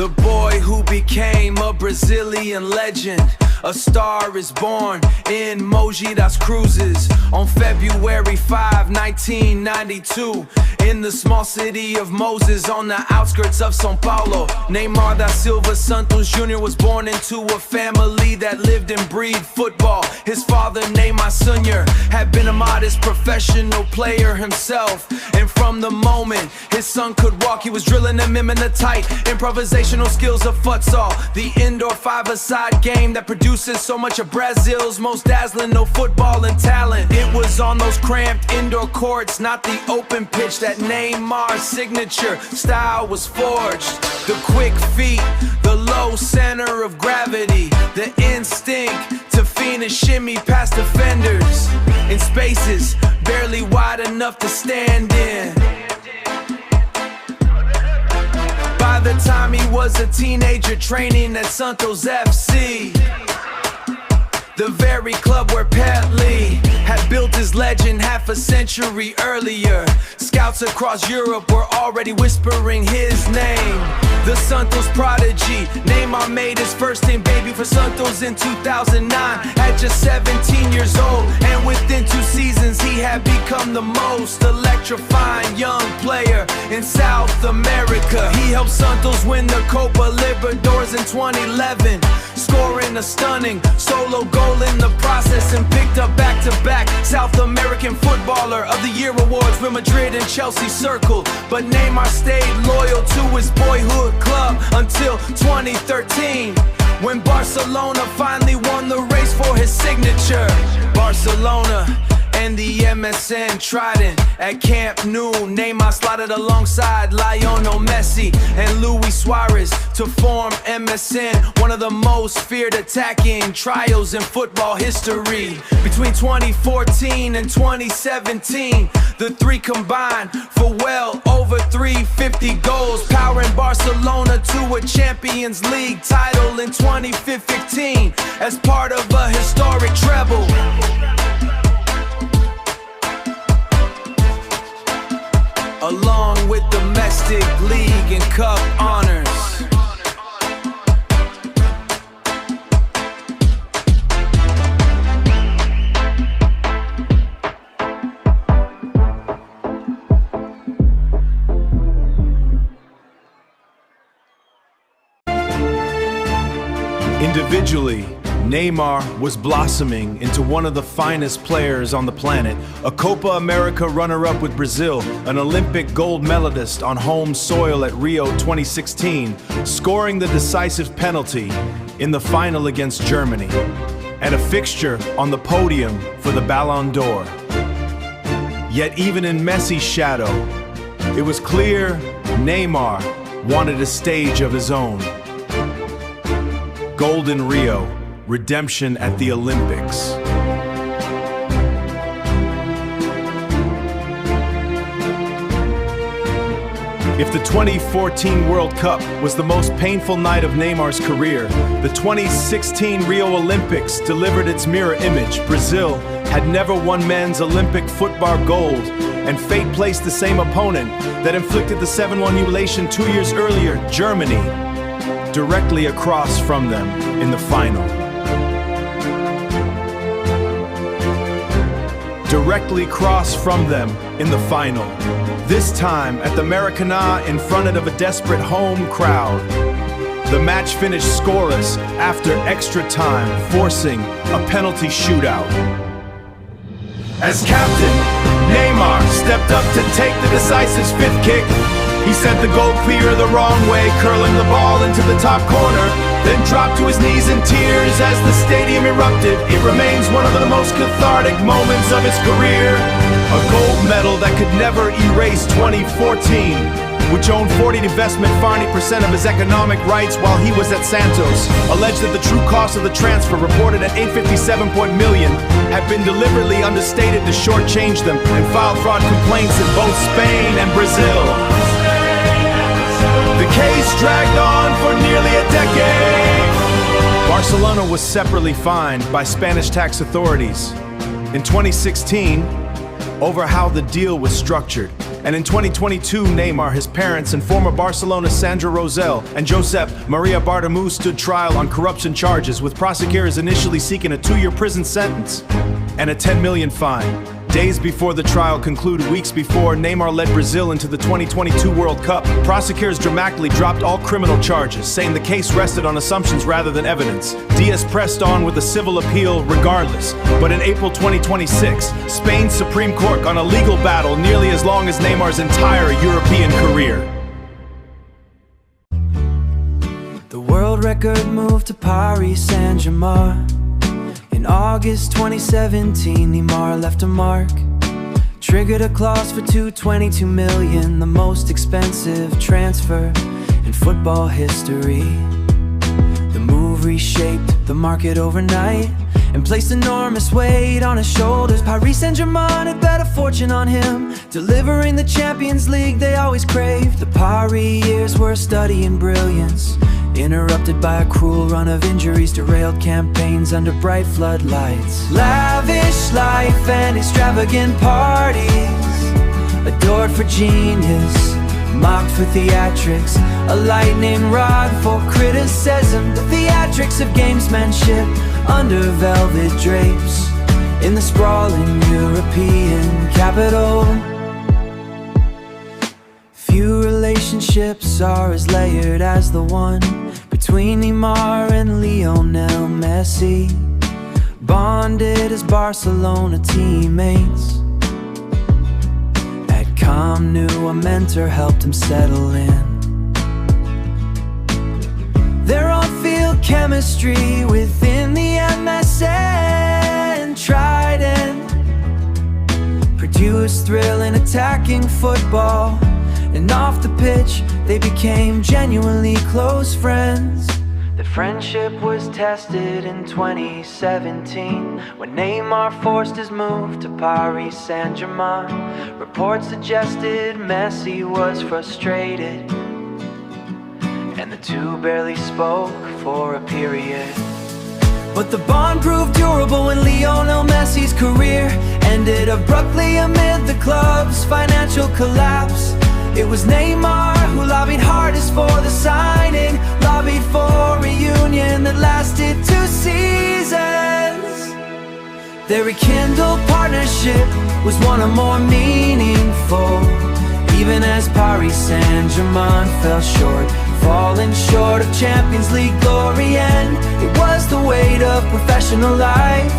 The boy who became a Brazilian legend. A star is born in Mogi das Cruzes on February 5, 1992, in the small city of Moses on the outskirts of São Paulo. Neymar da Silva Santos Júnior was born into a family that lived and breathed football. His father, Neymar Sr., had been a modest professional player himself, and from the moment his son could walk, he was drilling him in the tight improvisational skills of futsal, the indoor five-a-side game that produced so much of Brazil's most dazzling, no football and talent. It was on those cramped indoor courts, not the open pitch, that Neymar's signature style was forged. The quick feet, the low center of gravity, the instinct to feint and shimmy past defenders in spaces barely wide enough to stand in. By the time he was a teenager training at Santos FC, the very club where Pelé had built his legend half a century earlier, scouts across Europe were already whispering his name. The Santos prodigy, Neymar made his first team debut for Santos in 2009 at just 17 years old, and within 2 seasons he had become the most electrifying young player in South America. He helped Santos win the Copa Libertadores in 2011, scoring a stunning solo goal in the process, and picked up back-to-back South American Footballer of the Year awards when Madrid and Chelsea circled. But Neymar stayed loyal to his boyhood club until 2013, when Barcelona finally won the race for his signature. Barcelona and the MSN trident at Camp Nou. Neymar slotted alongside Lionel Messi and Luis Suarez to form MSN, one of the most feared attacking trios in football history. Between 2014 and 2017, the three combined for well over 350 goals, powering Barcelona to a Champions League title in 2015 as part of a historic treble. Along with domestic league and cup honors. Individually, Neymar was blossoming into one of the finest players on the planet, a Copa America runner-up with Brazil, an Olympic gold medalist on home soil at Rio 2016, scoring the decisive penalty in the final against Germany, and a fixture on the podium for the Ballon d'Or. Yet even in Messi's shadow, it was clear Neymar wanted a stage of his own. Gold in Rio, redemption at the Olympics. If the 2014 World Cup was the most painful night of Neymar's career, the 2016 Rio Olympics delivered its mirror image. Brazil had never won men's Olympic football gold, and fate placed the same opponent that inflicted the 7-1 humiliation 2 years earlier, Germany, directly across from them in the final. Directly across from them in the final. This time at the Maracanã in front of a desperate home crowd. The match finished scoreless after extra time, forcing a penalty shootout. As captain, Neymar stepped up to take the decisive fifth kick. He sent the goal clear the wrong way, curling the ball into the top corner, then dropped to his knees in tears as the stadium erupted. It remains one of the most cathartic moments of his career. A gold medal that could never erase 2014, which owned 40% investment, 40% of his economic rights while he was at Santos. Alleged that the true cost of the transfer, reported at $857 million, had been deliberately understated to shortchange them, and filed fraud complaints in both Spain and Brazil. The case dragged on for nearly a decade. Barcelona was separately fined by Spanish tax authorities in 2016 over how the deal was structured. And in 2022, Neymar, his parents, and former Barcelona Sandra Rosell and Josep Maria Bartomeu stood trial on corruption charges, with prosecutors initially seeking a 2-year prison sentence and a 10 million fine. Days before the trial concluded, weeks before Neymar led Brazil into the 2022 World Cup, prosecutors dramatically dropped all criminal charges, saying the case rested on assumptions rather than evidence. Diaz pressed on with a civil appeal regardless. But in April 2026, Spain's Supreme Court got a legal battle nearly as long as Neymar's entire European career. The world record moved to Paris Saint-Germain. In August 2017, Neymar left a mark. Triggered a clause for $222 million, the most expensive transfer in football history. The move reshaped the market overnight and placed enormous weight on his shoulders. Paris Saint-Germain had bet a fortune on him, delivering the Champions League they always craved. The Paris years were a study in brilliance, interrupted by a cruel run of injuries, derailed campaigns under bright floodlights. Lavish life and extravagant parties, adored for genius, mocked for theatrics, a lightning rod for criticism. The theatrics of gamesmanship under velvet drapes in the sprawling European capital. Few relationships are as layered as the one between Neymar and Lionel Messi, bonded as Barcelona teammates. At Camp Nou, a mentor helped him settle in. Their on-field chemistry within the MSN Trident produced thrill in attacking football. And off the pitch, they became genuinely close friends. The friendship was tested in 2017 when Neymar forced his move to Paris Saint-Germain. Reports suggested Messi was frustrated, and the two barely spoke for a period. But the bond proved durable when Lionel Messi's career ended abruptly amid the club's financial collapse. It was Neymar who lobbied hardest for the signing, lobbied for a reunion that lasted 2 seasons. Their rekindled partnership was one of more meaningful, even as Paris Saint-Germain fell short, falling short of Champions League glory. And it was the weight of professional life,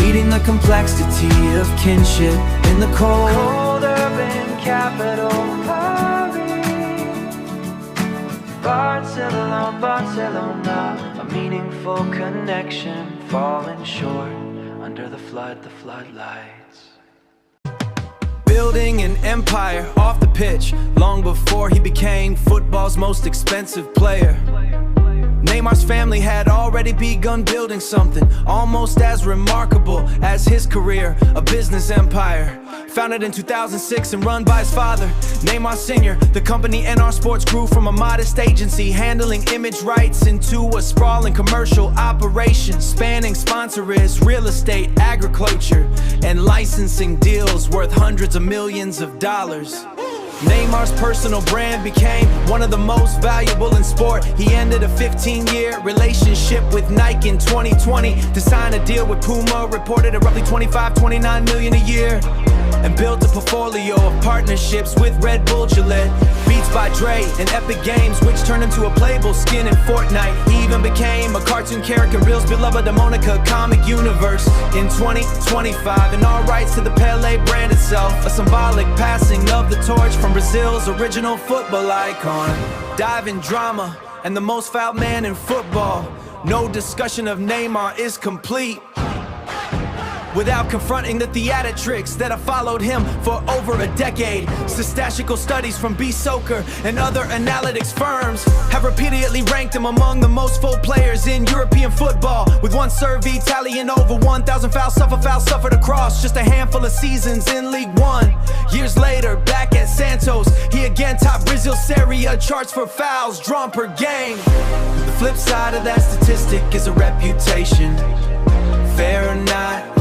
meeting the complexity of kinship in the cold urban capital, Paris. Barcelona, Barcelona, a meaningful connection, falling short under the floodlights. Building an empire off the pitch long before he became football's most expensive player. Neymar's family had already begun building something almost as remarkable as his career, a business empire. Founded in 2006 and run by his father, Neymar Sr., the company NR Sports grew from a modest agency handling image rights into a sprawling commercial operation spanning sponsors, real estate, agriculture, and licensing deals worth hundreds of millions of dollars. Neymar's personal brand became one of the most valuable in sport. He ended a 15-year relationship with Nike in 2020 to sign a deal with Puma, reported at roughly 25-29 million a year, and built a portfolio of partnerships with Red Bull, Gillette, Beats by Dre, and Epic Games, which turned into a playable skin in Fortnite. He even became a cartoon character in Real's beloved Monica comic universe in 2025, and all rights to the Pele brand itself, a symbolic passing of the torch from Brazil's original football icon. Dive in drama and the most fouled man in football. No discussion of Neymar is complete without confronting the theatrics that have followed him for over a decade. Statistical studies from B-Soker and other analytics firms have repeatedly ranked him among the most full players in European football, with one survey tallying over 1,000 fouls suffered across just a handful of seasons in League One. Years later, back at Santos, he again topped Brazil's Serie A charts for fouls drawn per game. The flip side of that statistic is a reputation. Fair or not,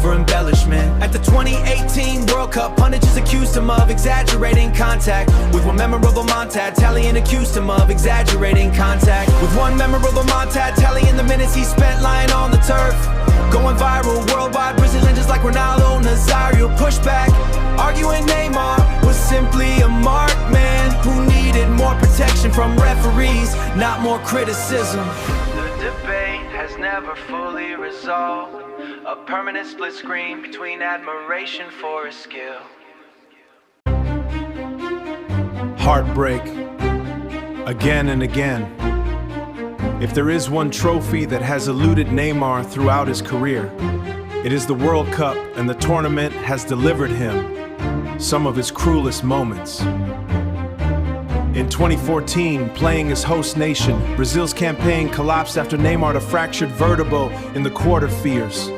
for embellishment. At the 2018 World Cup, pundits just accused him of exaggerating contact with one memorable montage. Tallying accused him of exaggerating contact with one memorable montage. Tallying the minutes he spent lying on the turf. Going viral worldwide, Brazilian just like Ronaldo Nazario. Pushback, arguing Neymar was simply a mark man who needed more protection from referees, not more criticism. The debate has never fully resolved. A permanent split screen between admiration for his skill. Heartbreak, again and again. If there is one trophy that has eluded Neymar throughout his career, it is the World Cup, and the tournament has delivered him some of his cruelest moments. In 2014, playing as host nation, Brazil's campaign collapsed after Neymar had a fractured vertebra in the quarterfinals,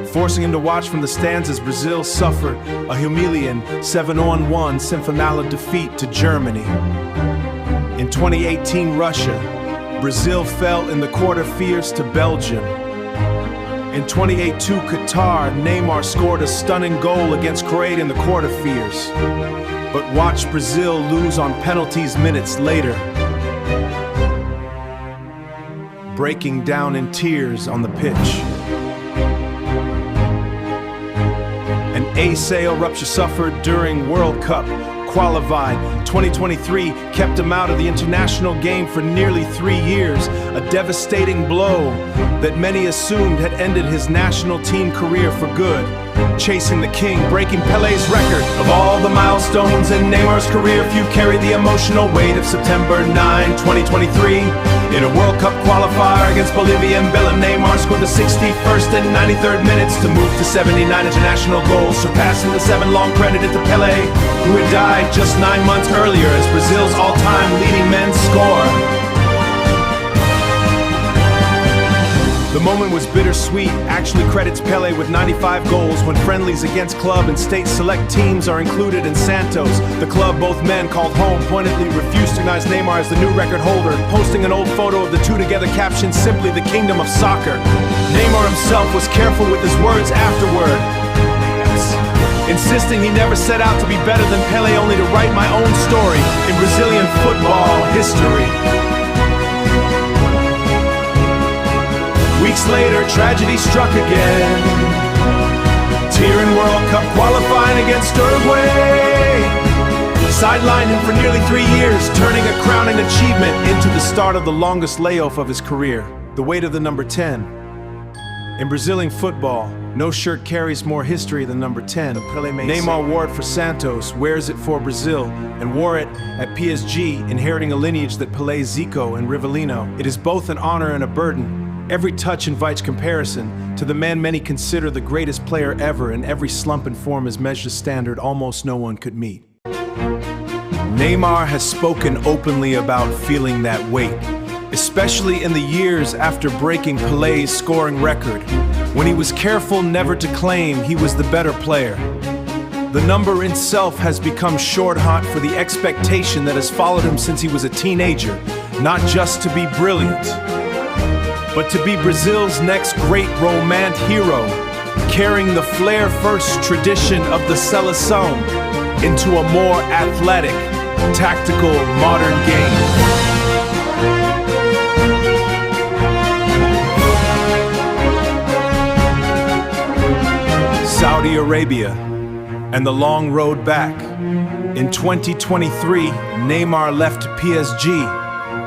forcing him to watch from the stands as Brazil suffered a humiliating 7-1 semifinal defeat to Germany. In 2018 Russia, Brazil fell in the quarterfinals to Belgium. In 2018 Qatar, Neymar scored a stunning goal against Croatia in the quarterfinals, but watched Brazil lose on penalties minutes later, breaking down in tears on the pitch. An ACL rupture suffered during World Cup qualified 2023 kept him out of the international game for nearly 3 years, a devastating blow that many assumed had ended his national team career for good. Chasing the king, breaking Pelé's record of all the milestones in Neymar's career, few carry the emotional weight of September 9, 2023. In a World Cup qualifier against Bolivia and Belém, Neymar scored the 61st and 93rd minutes to move to 79 international goals, surpassing the 7 long credited to Pelé, who had died just 9 months earlier as Brazil's all-time leading men's scorer. The moment was bittersweet, actually credits Pelé with 95 goals when friendlies against club and state select teams are included in Santos. The club both men called home pointedly refused to recognize Neymar as the new record holder, posting an old photo of the two together captioned simply "the kingdom of soccer." Neymar himself was careful with his words afterward, insisting he never set out to be better than Pelé, only to write my own story in Brazilian football history. Weeks later, tragedy struck again. Tear in World Cup qualifying against Uruguay. Sidelined him for nearly 3 years, turning a crowning achievement into the start of the longest layoff of his career, the weight of the number 10. In Brazilian football, no shirt carries more history than number 10. Neymar wore it for Santos, wears it for Brazil, and wore it at PSG, inheriting a lineage that Pelé, Zico, and Rivellino. It is both an honor and a burden. Every touch invites comparison to the man many consider the greatest player ever, and every slump in form is measured a standard almost no one could meet. Neymar has spoken openly about feeling that weight, especially in the years after breaking Pelé's scoring record, when he was careful never to claim he was the better player. The number itself has become shorthand for the expectation that has followed him since he was a teenager, not just to be brilliant, but to be Brazil's next great romance hero, carrying the flair-first tradition of the seleção into a more athletic, tactical, modern game. Saudi Arabia and the long road back. In 2023, Neymar left PSG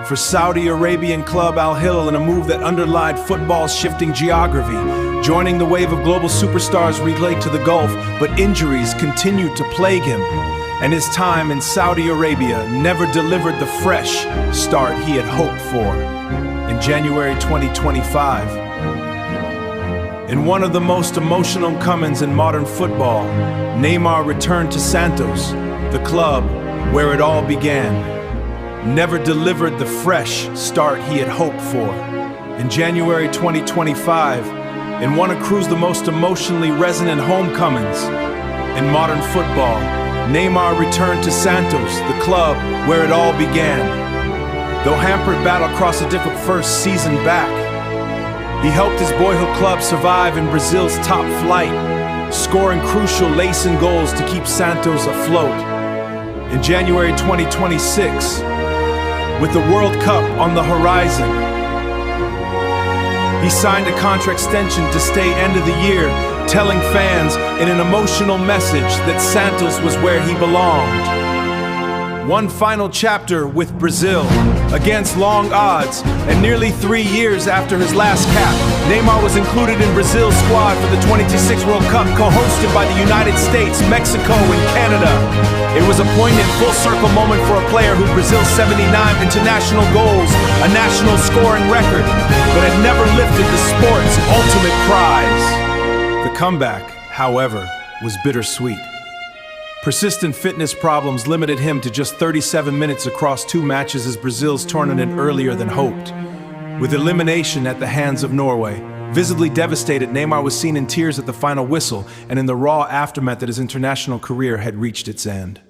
for Saudi Arabian club Al Hilal in a move that underlined football's shifting geography, joining the wave of global superstars relayed to the Gulf, but injuries continued to plague him, and his time in Saudi Arabia never delivered the fresh start he had hoped for. In January 2025, in one of the most emotional comings in modern football, Neymar returned to Santos, the club where it all began, never delivered the fresh start he had hoped for. In January 2025, in one of Cruz's the most emotionally resonant homecomings in modern football, Neymar returned to Santos, the club where it all began. Though hampered battle across a difficult first season back, He helped his boyhood club survive in Brazil's top flight, scoring crucial lacing goals to keep Santos afloat. In January 2026, with the World Cup on the horizon, he signed a contract extension to stay end of the year, telling fans in an emotional message that Santos was where he belonged. One final chapter with Brazil. Against long odds, and nearly 3 years after his last cap, Neymar was included in Brazil's squad for the 2026 World Cup, co-hosted by the United States, Mexico, and Canada. It was a poignant full-circle moment for a player who Brazil's 79 international goals, a national scoring record, but had never lifted the sport's ultimate prize. The comeback, however, was bittersweet. Persistent fitness problems limited him to just 37 minutes across 2 matches as Brazil's tournament earlier than hoped. With elimination at the hands of Norway, visibly devastated, Neymar was seen in tears at the final whistle and in the raw aftermath that his international career had reached its end.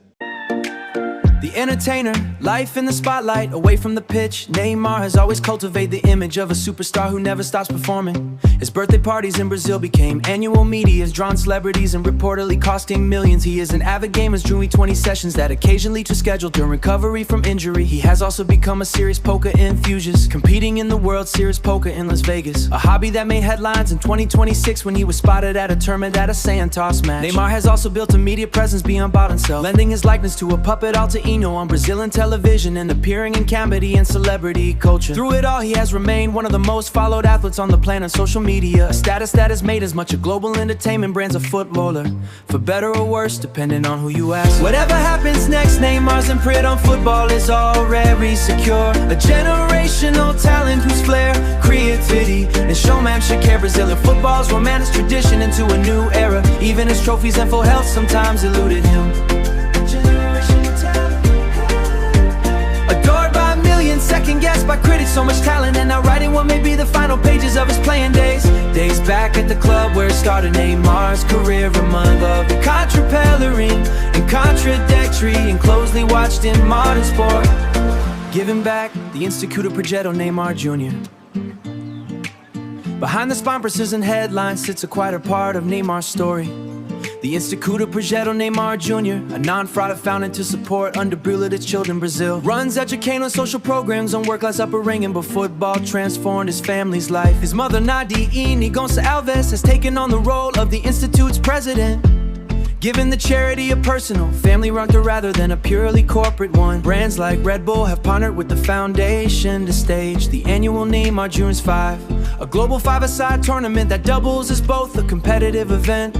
The entertainer, life in the spotlight, away from the pitch. Neymar has always cultivated the image of a superstar who never stops performing. His birthday parties in Brazil became annual media, has drawn celebrities and reportedly costing millions. He is an avid gamer, dreaming 20 sessions that occasionally to schedule during recovery from injury. He has also become a serious poker enthusiast, competing in the World Series Poker in Las Vegas, a hobby that made headlines in 2026 when he was spotted at a tournament at a Santos match. Neymar has also built a media presence beyond bought himself, lending his likeness to a puppet alter ego on Brazilian television and appearing in comedy and celebrity culture. Through it all, he has remained one of the most followed athletes on the planet on social media, a status that has made as much a global entertainment brand as a footballer, for better or worse, depending on who you ask. Whatever happens next, Neymar's imprint on football is already secure. A generational talent whose flair, creativity, and showmanship carry Brazilian football's romance tradition into a new era. Even his trophies and full health sometimes eluded him. Second guessed by critics, so much talent, and now writing what may be the final pages of his playing days. Days back at the club where it started, Neymar's career among love and contrapelling and contradictory and closely watched in modern sport. Giving back the Instituto Projeto Neymar Júnior. Behind the sponsors and headlines sits a quieter part of Neymar's story. The Instituto Projeto Neymar Júnior, a non-profit founded to support underprivileged children in Brazil, runs educational and social programs on work-class upbringing, but football transformed his family's life. His mother, Nadine Gonçalves, has taken on the role of the Institute's president, giving the charity a personal, family-run rather than a purely corporate one. Brands like Red Bull have partnered with the foundation to stage the annual Neymar Juniors 5, a global five-a-side tournament that doubles as both a competitive event,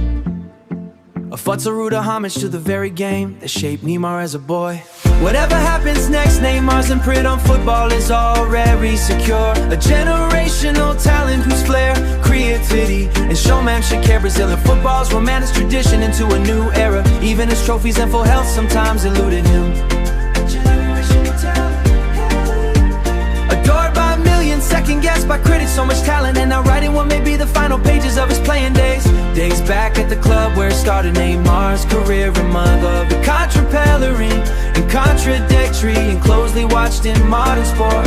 a futsaruda homage to the very game that shaped Neymar as a boy. Whatever happens next, Neymar's imprint on football is already secure. A generational talent whose flair, creativity, and showmanship carry Brazilian football's romance tradition into a new era. Even his trophies and full health sometimes eluded him. Adored by millions, second guessed by critics, so much talent, and now writing what may be the final pages of his playing days. Days back at the club where it started, Neymar's career among love and contrapelling and contradictory and closely watched in modern sport.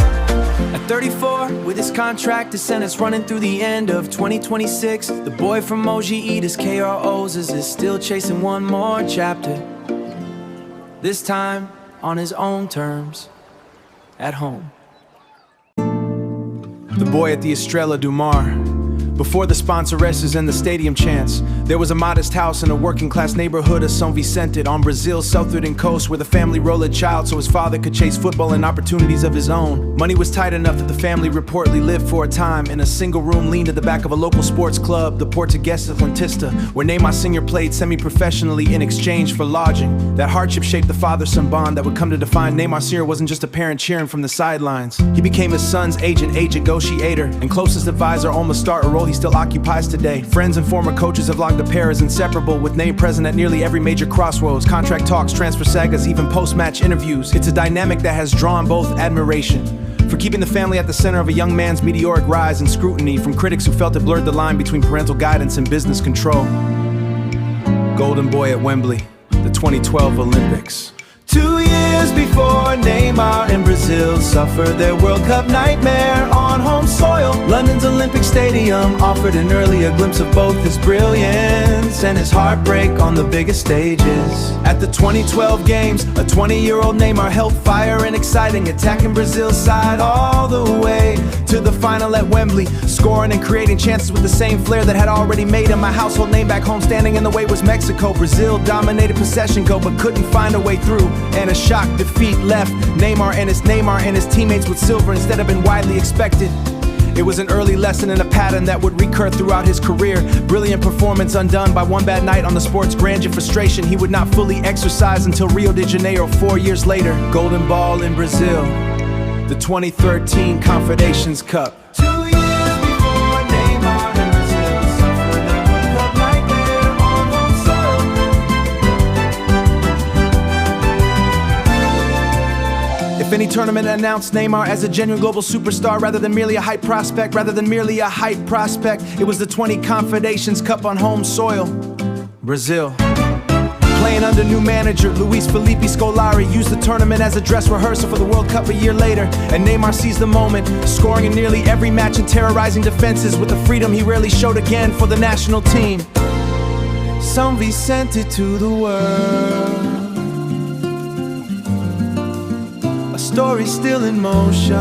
At 34, with his contract to sentence running through the end of 2026, the boy from Mogi Eaters KROs is still chasing one more chapter, this time on his own terms, at home. The boy at the Estrela do Mar. Before the sponsoresses and the stadium chants, there was a modest house in a working-class neighborhood of São Vicente on Brazil's southern coast, where the family rolled a child so his father could chase football and opportunities of his own. Money was tight enough that the family reportedly lived for a time in a single room leaned at the back of a local sports club, the Portuguesa Atletista, where Neymar Sr. played semi-professionally in exchange for lodging. That hardship shaped the father-son bond that would come to define Neymar Sr. wasn't just a parent cheering from the sidelines. He became his son's agent negotiator, and closest advisor, almost start a role he still occupies today. Friends and former coaches have logged the pair as inseparable, with Ney present at nearly every major crossroads, contract talks, transfer sagas, even post-match interviews. It's a dynamic that has drawn both admiration for keeping the family at the center of a young man's meteoric rise, and scrutiny from critics who felt it blurred the line between parental guidance and business control. Golden boy at Wembley, the 2012 Olympics. 2 years before Neymar and Brazil suffered their World Cup nightmare on home soil, London's Olympic Stadium offered an earlier glimpse of both his brilliance and his heartbreak on the biggest stages. At the 2012 games, a 20-year-old Neymar held fire and exciting, attacking Brazil's side all the way to the final at Wembley, scoring and creating chances with the same flair that had already made him a household name back home. Standing in the way was Mexico. Brazil dominated possession go, but couldn't find a way through, and a shock defeat left Neymar and his teammates with Silva instead of been widely expected. It was an early lesson in a pattern that would recur throughout his career. Brilliant performance undone by one bad night on the sport's grandeur. Frustration he would not fully exercise until Rio de Janeiro 4 years later. Golden ball in Brazil, the 2013 Confederations Cup. 2 years before Neymar and Brazil suffered their World Cup nightmare on home soil. If any tournament announced Neymar as a genuine global superstar rather than merely a hype prospect, it was the 20 Confederations Cup on home soil, Brazil. Playing under new manager Luis Felipe Scolari, used the tournament as a dress rehearsal for the World Cup a year later, and Neymar seized the moment, scoring in nearly every match and terrorizing defenses with a freedom he rarely showed again for the national team. São Vicente to the world, a story still in motion.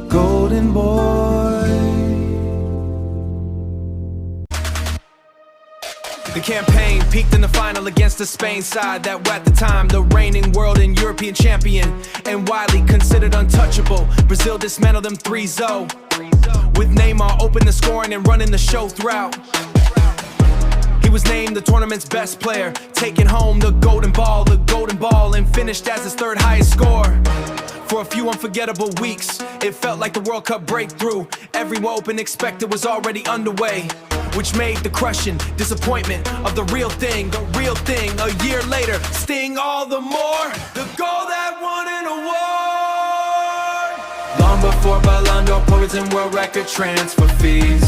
Golden boy. The campaign peaked in the final against the Spain side that were at the time the reigning world and European champion and widely considered untouchable. Brazil dismantled them 3-0, with Neymar open the scoring and running the show throughout. He was named the tournament's best player, taking home the golden ball, and finished as his third highest score. For a few unforgettable weeks, it felt like the World Cup breakthrough. Every hope and expected was already underway, which made the crushing disappointment of the real thing a year later sting all the more. The goal that won an award. Long before Ballon d'Or points and world record transfer fees,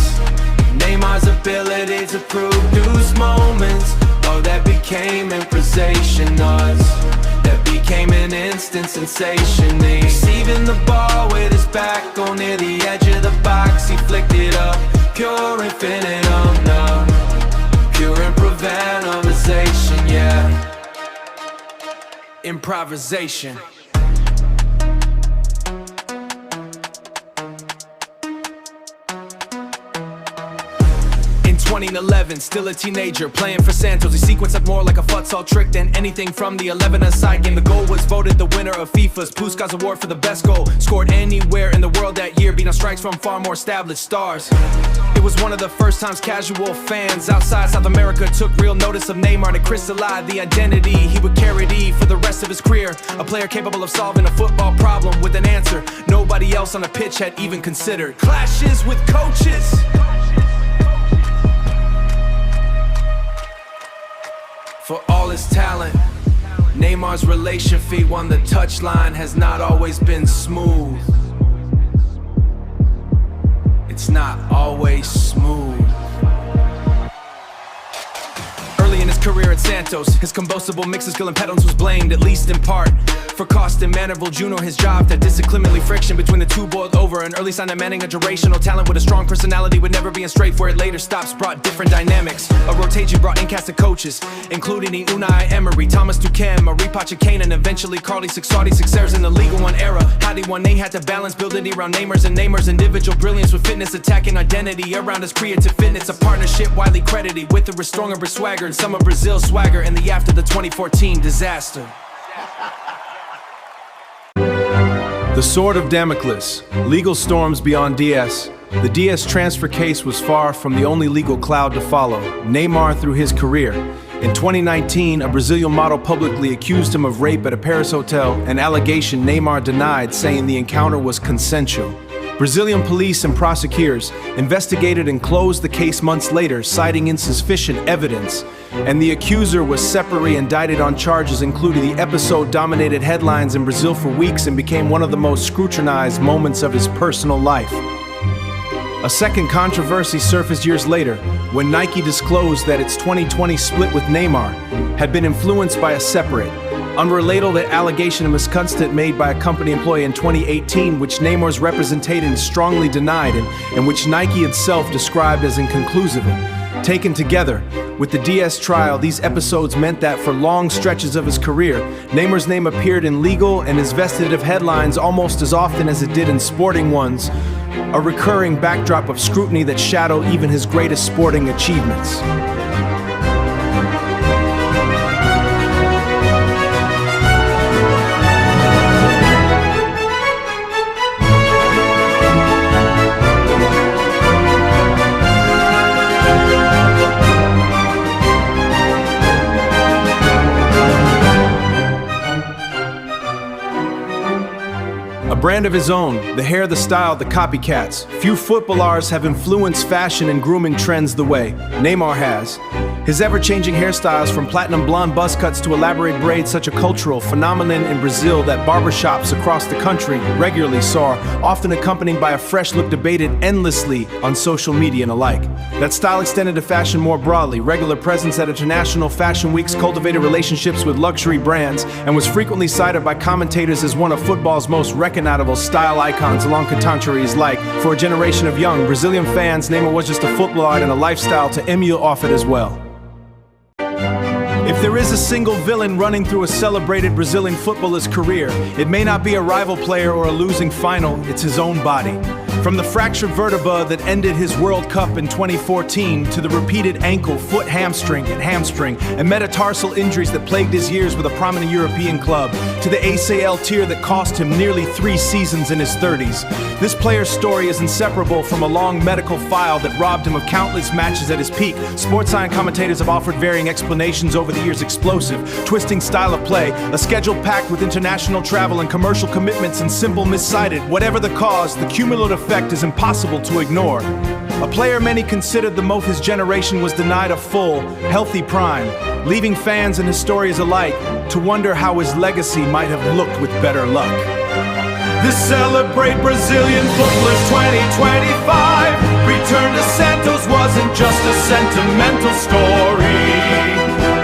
Neymar's ability to produce moments, oh, that became improvisation us, that became an instant sensation. He receiving the ball with his back on near the edge of the box, he flicked it up, pure infinitum, no, pure improvisation, yeah, improvisation. In 2011, still a teenager, playing for Santos. He sequenced up more like a futsal trick than anything from the 11-a-side game. The goal was voted the winner of FIFA's Puskás Award for the best goal scored anywhere in the world that year, beating strikes from far more established stars. It was one of the first times casual fans outside South America took real notice of Neymar, to crystallize the identity he would carry for the rest of his career. A player capable of solving a football problem with an answer nobody else on the pitch had even considered. Clashes with coaches, for all his talent, Neymar's relation fee on the touchline has not always been smooth. It's not always smooth. Early in his career at Santos, his combustible mix of skill and petals was blamed, at least in part, for costing Manerville Júnior his job. That disinclimentary friction between the two boiled over. An early sign of manning a durational talent with a strong personality would never be in straight where it later stops brought different dynamics. A rotation brought in cast of coaches, including Unai Emery, Thomas Tuchel, Marie Pochettino, and eventually Carly Sixardi, Sixers in the Liga 1 era. How they won, they had to balance building around Neymar's individual brilliance with fitness, attacking identity around his creative fitness. A partnership widely credited with the restoring of his swagger and some of Brazil's swagger in the after the 2014 disaster. The Sword of Damocles, legal storms beyond DS. The DS transfer case was far from the only legal cloud to follow Neymar through his career. In 2019, a Brazilian model publicly accused him of rape at a Paris hotel, an allegation Neymar denied, saying the encounter was consensual. Brazilian police and prosecutors investigated and closed the case months later, citing insufficient evidence, and the accuser was separately indicted on charges including the episode dominated headlines in Brazil for weeks and became one of the most scrutinized moments of his personal life. A second controversy surfaced years later, when Nike disclosed that its 2020 split with Neymar had been influenced by a separate, unrelated allegation of misconduct made by a company employee in 2018, which Neymar's representation strongly denied and which Nike itself described as inconclusive. Taken together with the DS trial, these episodes meant that for long stretches of his career, Neymar's name appeared in legal and investigative headlines almost as often as it did in sporting ones, a recurring backdrop of scrutiny that shadowed even his greatest sporting achievements. A brand of his own, the hair, the style, the copycats. Few footballers have influenced fashion and grooming trends the way Neymar has. His ever-changing hairstyles, from platinum blonde buzz cuts to elaborate braids, such a cultural phenomenon in Brazil that barbershops across the country regularly saw, often accompanied by a fresh look debated endlessly on social media and alike. That style extended to fashion more broadly. Regular presence at international fashion weeks, cultivated relationships with luxury brands, and was frequently cited by commentators as one of football's most recognizable style icons, along contemporaries like, for a generation of young Brazilian fans, Neymar was just a footballer and a lifestyle to emulate off it as well. If there is a single villain running through a celebrated Brazilian footballer's career, it may not be a rival player or a losing final, it's his own body. From the fractured vertebra that ended his World Cup in 2014 to the repeated ankle, foot, hamstring, and metatarsal injuries that plagued his years with a prominent European club, to the ACL tear that cost him nearly 3 seasons in his 30s. This player's story is inseparable from a long medical file that robbed him of countless matches at his peak. Sports science commentators have offered varying explanations over the years: explosive, twisting style of play, a schedule packed with international travel and commercial commitments, and simple miscited. Whatever the cause, the cumulative effect is impossible to ignore. A player many considered the most his generation was denied a full, healthy prime, leaving fans and historians alike to wonder how his legacy might have looked with better luck. This Celebrate Brazilian Footballers 2025 return to Santos wasn't just a sentimental story.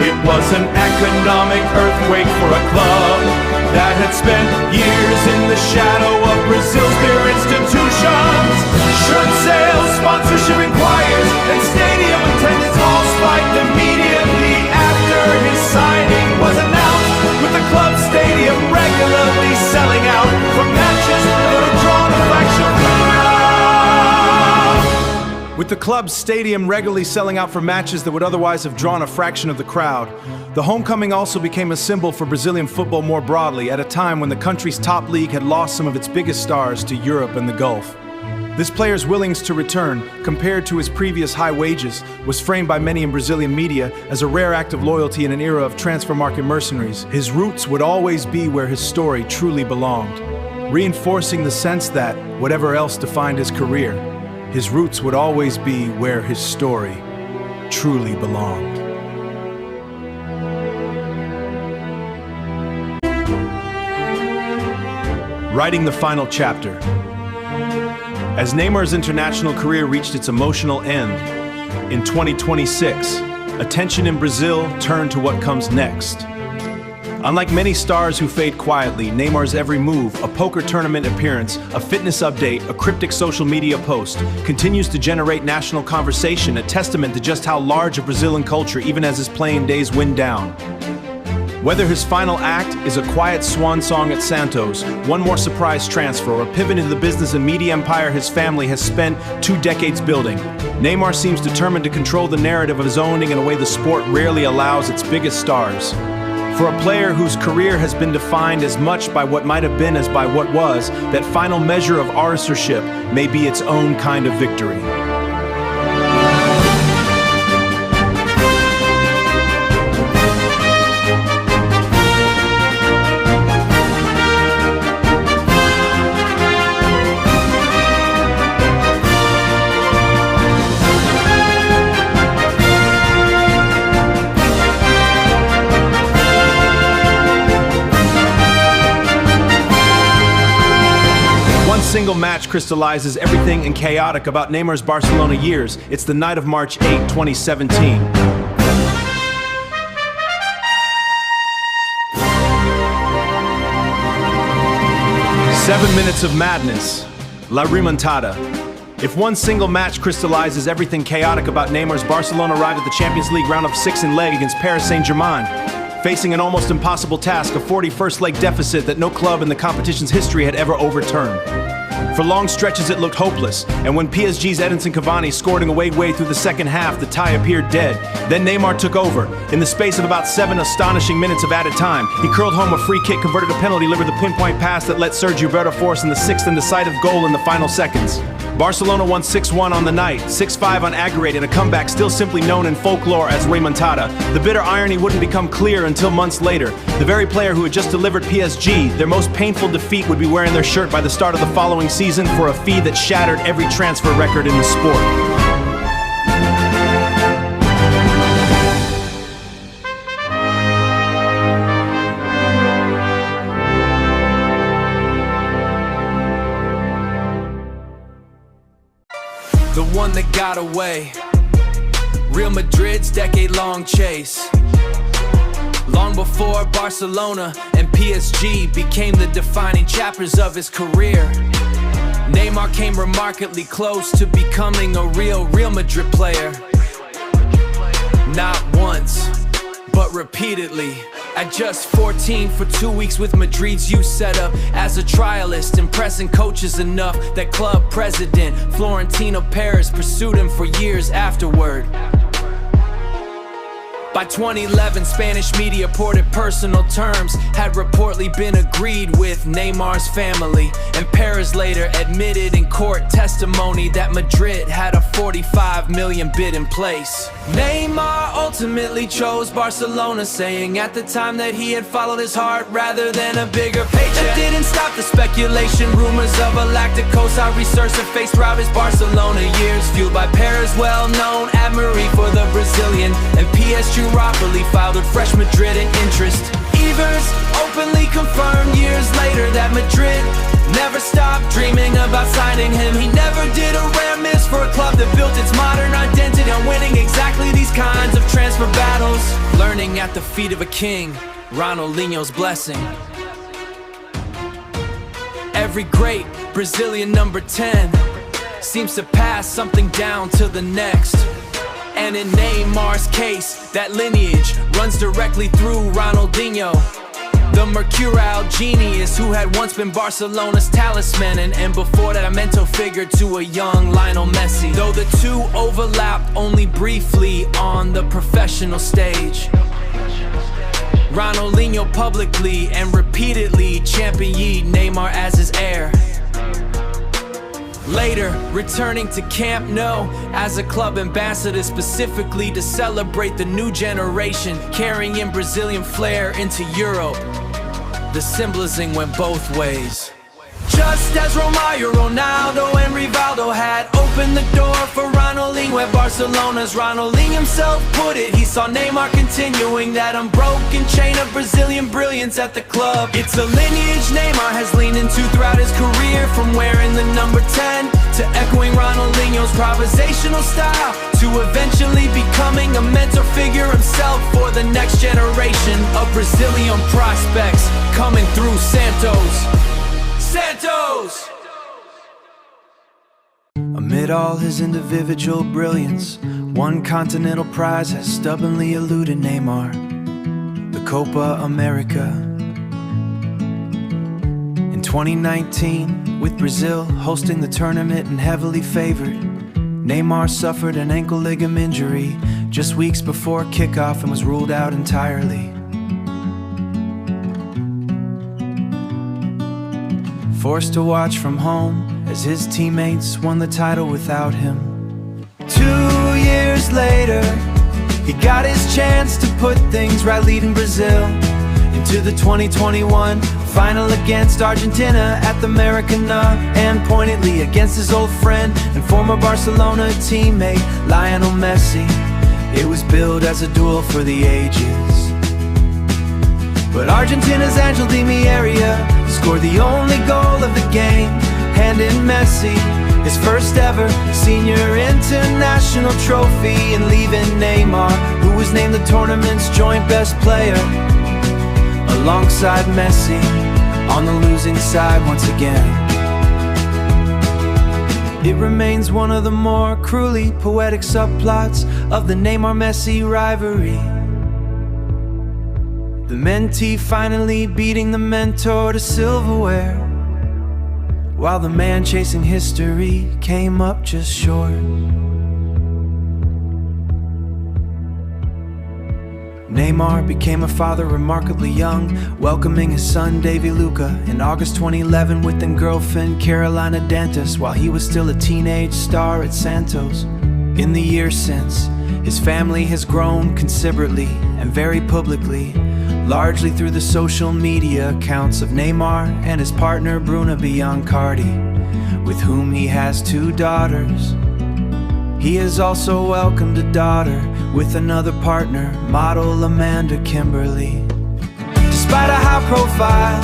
It was an economic earthquake for a club that had spent years in the shadow of Brazil's beer institutions. Shirt sales, sponsorship inquiries, and stadium attendance all spiked immediately after his signing was announced, with the club stadium regularly selling out for matches that would have drawn a fraction of the crowd. With the club's stadium regularly selling out for matches that would otherwise have drawn a fraction of the crowd, the homecoming also became a symbol for Brazilian football more broadly, at a time when the country's top league had lost some of its biggest stars to Europe and the Gulf. This player's willingness to return, compared to his previous high wages, was framed by many in Brazilian media as a rare act of loyalty in an era of transfer market mercenaries. His roots would always be where his story truly belonged, reinforcing the sense that, whatever else defined his career, his roots would always be where his story truly belonged. Writing the final chapter. As Neymar's international career reached its emotional end, in 2026, attention in Brazil turned to what comes next. Unlike many stars who fade quietly, Neymar's every move, a poker tournament appearance, a fitness update, a cryptic social media post, continues to generate national conversation, a testament to just how large a Brazilian culture, even as his playing days wind down. Whether his final act is a quiet swan song at Santos, one more surprise transfer, or a pivot into the business and media empire his family has spent 2 decades building, Neymar seems determined to control the narrative of his owning in a way the sport rarely allows its biggest stars. For a player whose career has been defined as much by what might have been as by what was, that final measure of authorship may be its own kind of victory. single match crystallizes everything and chaotic about Neymar's Barcelona years. It's the night of March 8, 2017. Seven minutes of madness. La remontada. If one single match crystallizes everything chaotic about Neymar's Barcelona arrived at the Champions League round of 6 in leg against Paris Saint-Germain, facing an almost impossible task, a 41st leg deficit that no club in the competition's history had ever overturned. For long stretches it looked hopeless, and when PSG's Edinson Cavani scored in a way through the second half, the tie appeared dead. Then Neymar took over. In the space of about 7 astonishing minutes of added time, he curled home a free kick, converted a penalty, delivered the pinpoint pass that let Sergio Roberto force in the 6th and decisive goal in the final seconds. Barcelona won 6-1 on the night, 6-5 on aggregate, and a comeback still simply known in folklore as remontada. The bitter irony wouldn't become clear until months later. The very player who had just delivered PSG their most painful defeat would be wearing their shirt by the start of the following season for a fee that shattered every transfer record in the sport. The one that got away. Real Madrid's decade-long chase. Long before Barcelona and PSG became the defining chapters of his career, Neymar came remarkably close to becoming a Real Madrid player. Not once, but repeatedly. At just 14 for 2 weeks with Madrid's youth setup as a trialist, impressing coaches enough that club president Florentino Perez pursued him for years afterward. By 2011, Spanish media reported personal terms had reportedly been agreed with Neymar's family, and Perez later admitted in court testimony that Madrid had a 45 million bid in place. Neymar ultimately chose Barcelona, saying at the time that he had followed his heart rather than a bigger paycheck. That didn't stop the speculation, rumors of a Galacticos I researched and faced throughout his Barcelona years, fueled by Perez's well-known admiration for the Brazilian, and PSG properly filed with fresh Madrid interest. Evers openly confirmed years later that Madrid never stopped dreaming about signing him. He never did a rare miss for a club that built its modern identity on winning exactly these kinds of transfer battles. Learning at the feet of a king, Ronaldinho's blessing. Every great Brazilian number 10 seems to pass something down to the next. And in Neymar's case, that lineage runs directly through Ronaldinho, the mercurial genius who had once been Barcelona's talisman, and before that a mentor figure to a young Lionel Messi. Though the two overlap only briefly on the professional stage, Ronaldinho publicly and repeatedly championed Neymar as his heir. Later, returning to Camp Nou as a club ambassador specifically to celebrate the new generation, carrying in Brazilian flair into Europe. The symbolism went both ways. Just as Romario, Ronaldo, and Rivaldo had opened the door for Ronaldinho at Barcelona's Ronaldinho himself put it, he saw Neymar continuing that unbroken chain of Brazilian brilliance at the club. It's a lineage Neymar has leaned into throughout his career, from wearing the number 10 to echoing Ronaldinho's improvisational style, to eventually becoming a mentor figure himself for the next generation of Brazilian prospects coming through Santos. Amid all his individual brilliance, one continental prize has stubbornly eluded Neymar: the Copa America. In 2019, with Brazil hosting the tournament and heavily favored, Neymar suffered an ankle ligament injury just weeks before kickoff and was ruled out entirely. Forced to watch from home as his teammates won the title without him. 2 years later, he got his chance to put things right, leading Brazil into the 2021 final against Argentina at the Maracanã, and pointedly against his old friend and former Barcelona teammate Lionel Messi. It was billed as a duel for the ages, but Argentina's Angel Di Maria scored the only goal of the game, handing Messi his first ever senior international trophy, and leaving Neymar, who was named the tournament's joint best player, alongside Messi on the losing side once again. It remains one of the more cruelly poetic subplots of the Neymar-Messi rivalry. The mentee finally beating the mentor to silverware, while the man chasing history came up just short. Neymar became a father remarkably young, welcoming his son Davy Luca in August 2011 with then girlfriend Carolina Dantas, while he was still a teenage star at Santos. In the years since, his family has grown considerably and very publicly, largely through the social media accounts of Neymar and his partner Bruna Biancardi, with whom he has 2 daughters. He has also welcomed a daughter with another partner, model Amanda Kimberly. Despite a high-profile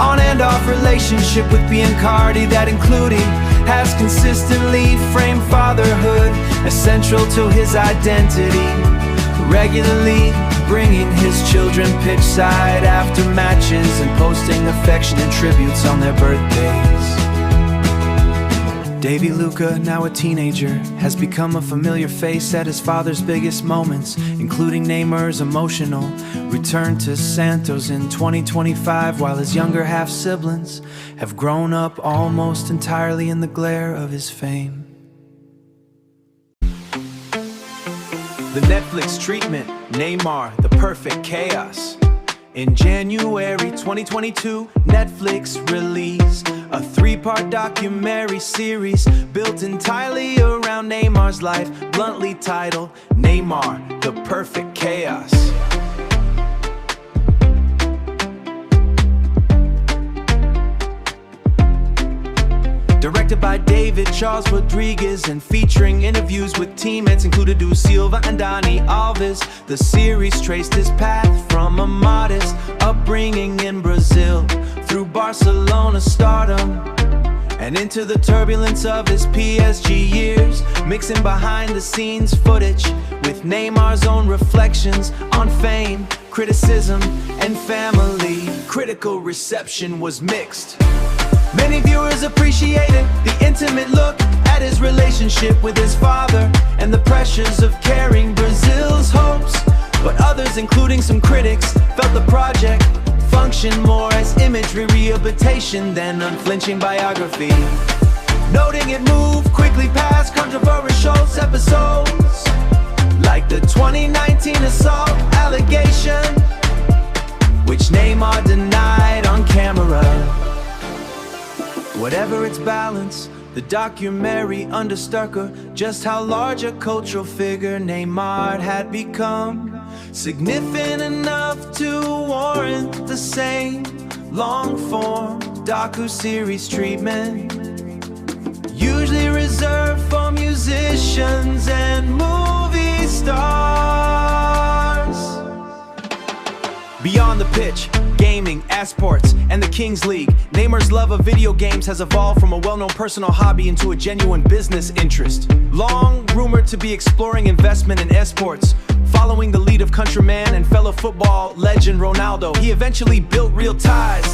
on and off relationship with Biancardi that including has consistently framed fatherhood as central to his identity, regularly bringing his children pitchside after matches and posting affectionate tributes on their birthdays. Davy Luca, now a teenager, has become a familiar face at his father's biggest moments, including Neymar's emotional return to Santos in 2025, while his younger half-siblings have grown up almost entirely in the glare of his fame. The Netflix treatment, Neymar, the perfect chaos. In January 2022, Netflix released a 3-part documentary series built entirely around Neymar's life, bluntly titled Neymar, the Perfect Chaos. Directed by David Charles Rodriguez and featuring interviews with teammates included Silva and Dani Alves, the series traced his path from a modest upbringing in Brazil through Barcelona stardom and into the turbulence of his PSG years, mixing behind-the-scenes footage with Neymar's own reflections on fame, criticism, and family. Critical reception was mixed. Many viewers appreciated the intimate look at his relationship with his father and the pressures of carrying Brazil's hopes, but others, including some critics, felt the project functioned more as imagery rehabilitation than unflinching biography, noting it moved quickly past controversial episodes like the 2019 assault allegation, which Neymar denied on camera. Whatever its balance, the documentary understuck just how large a cultural figure Neymar had become, significant enough to warrant the same long-form docu-series treatment, usually reserved for musicians and movie stars. Beyond the pitch, gaming, esports, and the Kings League, Neymar's love of video games has evolved from a well-known personal hobby into a genuine business interest. Long rumored to be exploring investment in esports, following the lead of countryman and fellow football legend Ronaldo, he eventually built real ties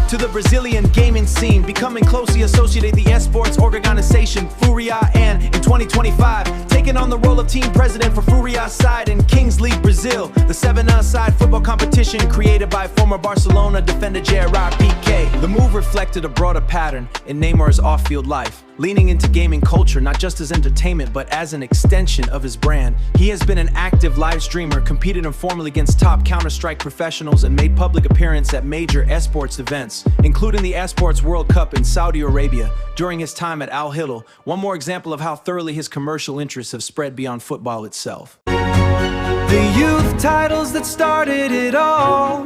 to the Brazilian gaming scene, becoming closely associated with the esports organization Furia, and in 2025, taking on the role of team president for Furia's side in Kings League Brazil, the 7-a-side football competition created by former Barcelona defender Gerard Piqué. The move reflected a broader pattern in Neymar's off-field life, leaning into gaming culture not just as entertainment but as an extension of his brand. He has been an active live streamer, competed informally against top Counter-Strike professionals, and made public appearances at major esports events, including the Esports World Cup in Saudi Arabia during his time at Al Hilal. One more example of how thoroughly his commercial interests have spread beyond football itself. The youth titles that started it all,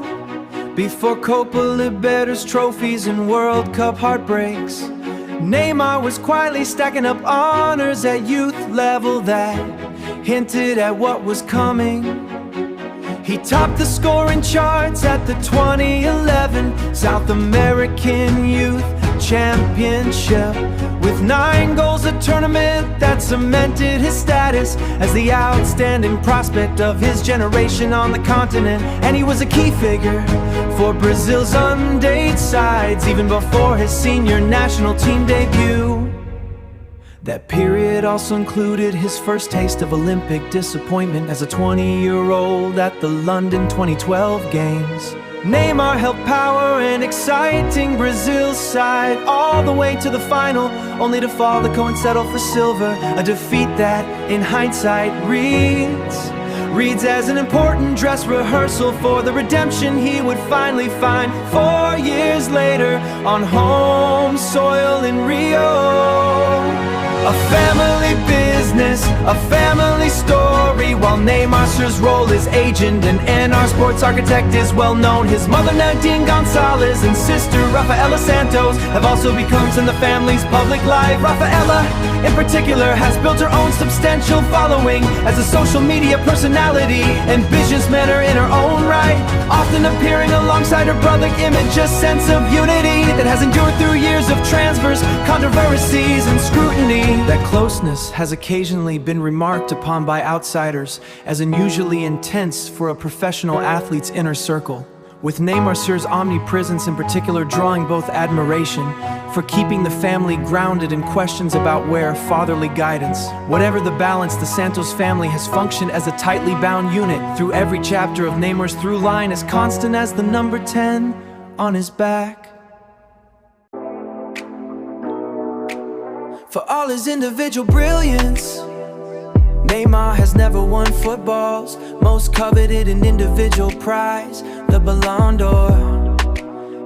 before Copa Libertadores trophies and World Cup heartbreaks, Neymar was quietly stacking up honors at youth level that hinted at what was coming. He topped the scoring charts at the 2011 South American Youth championship. With 9 goals a tournament that cemented his status as the outstanding prospect of his generation on the continent. And he was a key figure for Brazil's undefeated sides even before his senior national team debut. That period also included his first taste of Olympic disappointment as a 20-year-old at the London 2012 Games. Neymar held power in exciting Brazil's side all the way to the final, only to fall to go and settle for silver, a defeat that, in hindsight, reads as an important dress rehearsal for the redemption he would finally find 4 years later on home soil in Rio. A family business, a family story. While Neymar's role as agent and NR sports architect is well known, his mother Nadine Gonzalez and sister Rafaela Santos have also become in the family's public life. Rafaela, in particular, has built her own substantial following as a social media personality and businessman in her own right, often appearing alongside her brother Image, a sense of unity that has endured through years of transverse controversies and scrutiny. That closeness has occasionally been remarked upon by outsiders as unusually intense for a professional athlete's inner circle, with Neymar's omnipresence in particular drawing both admiration for keeping the family grounded in questions about where fatherly guidance. Whatever the balance, the Santos family has functioned as a tightly bound unit through every chapter of Neymar's through line, as constant as the number 10 on his back. For all his individual brilliance, Neymar has never won football's most coveted and individual prize, the Ballon d'Or.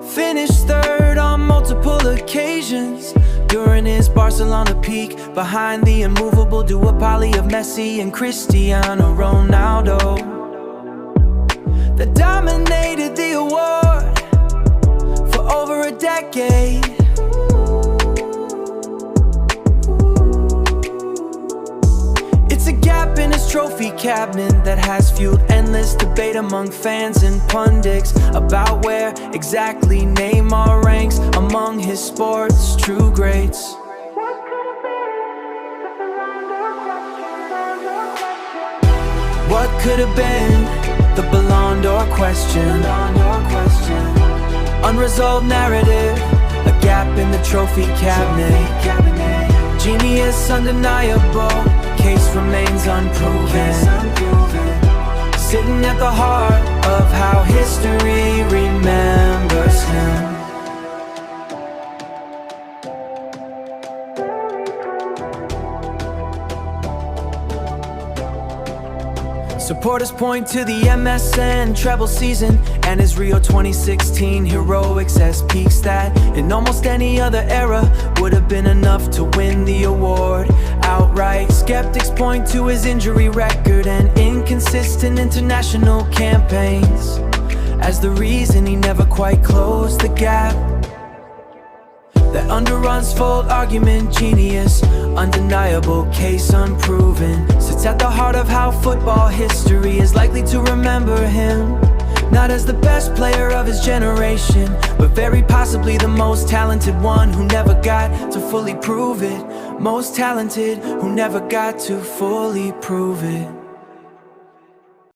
Finished third on multiple occasions during his Barcelona peak, behind the immovable duopoly of Messi and Cristiano Ronaldo, that dominated the award for over a decade. It's a gap in his trophy cabinet that has fueled endless debate among fans and pundits about where exactly Neymar ranks among his sport's true greats. What could have been the Ballon d'Or question? Unresolved narrative, a gap in the trophy cabinet. Genius undeniable, case remains unproven, sitting at the heart of how history remembers him. Supporters point to the MSN treble season and his Rio 2016 heroics as peaks that in almost any other era would have been enough to win the award outright. Skeptics point to his injury record and inconsistent international campaigns as the reason he never quite closed the gap. That underruns full argument, genius, undeniable, case unproven, sits at the heart of how football history is likely to remember him. Not as the best player of his generation, but very possibly the most talented one who never got to fully prove it. Most talented who never got to fully prove it.